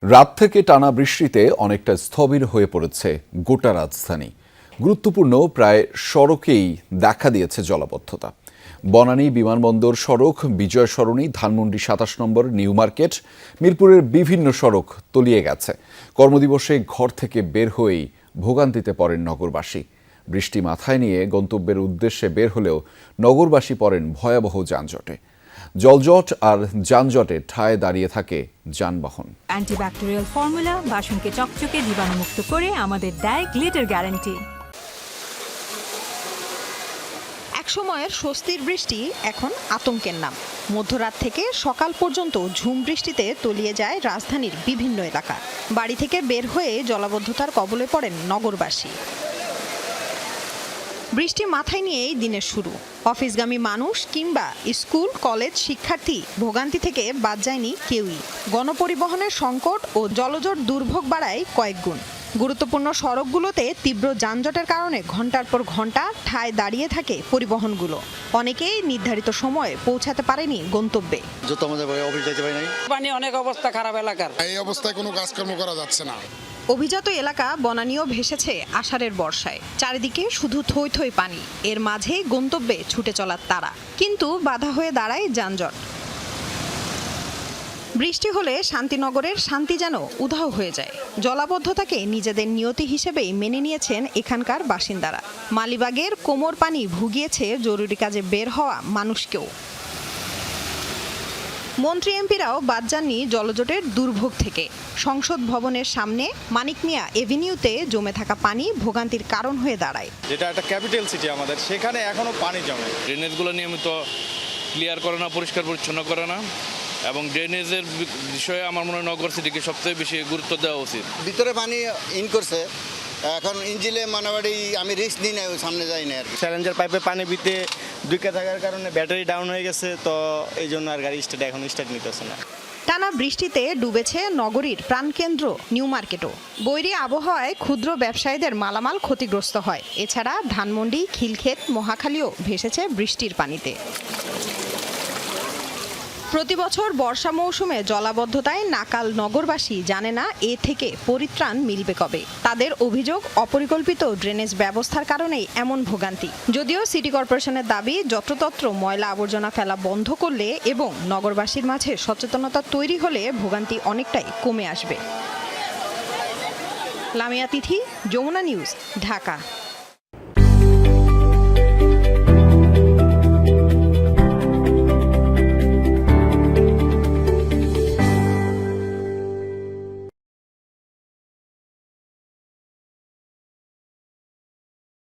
রাত থেকে টানা বৃষ্টিতে অনেকটা স্থবির হয়ে পড়েছে গোটা রাজধানী। গুরুত্বপূর্ণ প্রায় সড়কেই দেখা দিয়েছে জলাবদ্ধতা। বনানী বিমানবন্দর সড়ক, বিজয় সরণি, ধানমন্ডি ২৭ নম্বর, নিউ মার্কেট, মিরপুরের বিভিন্ন সড়ক তলিয়ে গেছে। কর্মদিবসে ঘর থেকে বের হয়েই ভোগান্তিতে পড়েন নগরবাসী। বৃষ্টি মাথায় নিয়ে গন্তব্যের উদ্দেশ্যে বের হলেও নগরবাসী পড়েন ভয়াবহ যানজটে। জলজট আর যানজটে ঠায় দাঁড়িয়ে থাকে যানবাহন। অ্যান্টিব্যাকটেরিয়াল ফর্মুলা বাসনকে চকচকে জীবাণুমুক্ত করে আমাদের দেয় গ্লিটার গ্যারান্টি। একসময়ের স্বস্তির বৃষ্টি এখন আতঙ্কের নাম। মধ্যরাত থেকে সকাল পর্যন্ত ঝুম বৃষ্টিতে তলিয়ে যায় রাজধানীর বিভিন্ন এলাকা। বাড়ি থেকে বের হয়ে জলাবদ্ধতার কবলে পড়েন নগরবাসী। বৃষ্টি মাথায় নিয়েই দিনের শুরু। অফিসগামী মানুষ কিংবা স্কুল কলেজ শিক্ষার্থী ভোগান্তি থেকে বাদ যায়নি কেউই। গণপরিবহনের সংকট ও জলজট দুর্ভোগ বাড়ায় কয়েক গুণ। গুরুত্বপূর্ণ সড়কগুলোতে তীব্র যানজটের কারণে ঘন্টার পর ঘন্টা ঠায় দাঁড়িয়ে থাকে পরিবহনগুলো। অনেকেই নির্ধারিত সময়ে পৌঁছাতে পারেনি গন্তব্যে। পানি অনেক অবস্থা খারাপ এলাকার। এই অবস্থায় কোনো কাজকর্ম করা যাচ্ছে না। অভিজাত এলাকা বনানীও ভেসেছে আষাঢ়ের বর্ষায়। চারিদিকে শুধু থই থই পানি। এর মাঝে গন্তব্যে ছুটে চলার তাড়া, কিন্তু বাধা হয়ে দাঁড়ায় যানজট। বৃষ্টি হলে শান্তিনগরের শান্তি যেন উধাও হয়ে যায়। জলাবদ্ধতাকে নিজেদের নিয়তি হিসেবেই মেনে নিয়েছেন এখানকার বাসিন্দারা। মালিবাগের কোমর পানি ভুগিয়েছে জরুরি কাজে বের হওয়া মানুষকেও। মন্ত্রী এমপিরাও বাদ যাননি জলজটের দুর্ভোগ থেকে। সংসদ ভবনের সামনে মানিক মিয়া এভিনিউতে জমে থাকা পানি ভোগান্তির কারণ হয়ে দাঁড়ায়। যেটা একটা ক্যাপিটাল সিটি আমাদের, সেখানে এখনো পানি জমে। ড্রেনেজগুলো নিয়মিত ক্লিয়ার করে না, পরিষ্কার পরিচ্ছন্ন করে না, এবং ড্রেনেজের বিষয়ে আমার মনে হয় নগর সিটিকে সবচেয়ে বেশি গুরুত্ব দেওয়া উচিত। ভিতরে পানি ইন করছে, এখন ইঞ্জিলে মানাবাড়ি আমি রিস্ক নিই না, সামনে যাই না আর কি। চ্যালেঞ্জার পাইপে পানি বিতে ঢুকে থাকার কারণে ব্যাটারি ডাউন হয়ে গেছে, তো এই জন্য আর গাড়ি স্টার্ট নিতেছে না। টানা বৃষ্টিতে ডুবেছে নগরীর প্রাণকেন্দ্র নিউ মার্কেটও। বৈরী আবহাওয়ায় ক্ষুদ্র ব্যবসায়ীদের মালামাল ক্ষতিগ্রস্ত হয়। এছাড়া ধানমন্ডি, খিলক্ষেত, মহাখালীও ভেসেছে বৃষ্টির পানিতে। প্রতি বছর বর্ষা মৌসুমে জলাবদ্ধতায় নাকাল নগরবাসী জানে না এ থেকে পরিত্রাণ মিলবে কবে। তাদের অভিযোগ, অপরিকল্পিত ড্রেনেজ ব্যবস্থার কারণেই এমন ভোগান্তি। যদিও সিটি কর্পোরেশনের দাবি, যত্রতত্র ময়লা আবর্জনা ফেলা বন্ধ করলে এবং নগরবাসীর মাঝে সচেতনতা তৈরি হলে ভোগান্তি অনেকটাই কমে আসবে। লামিয়া তিথি, যমুনা নিউজ, ঢাকা।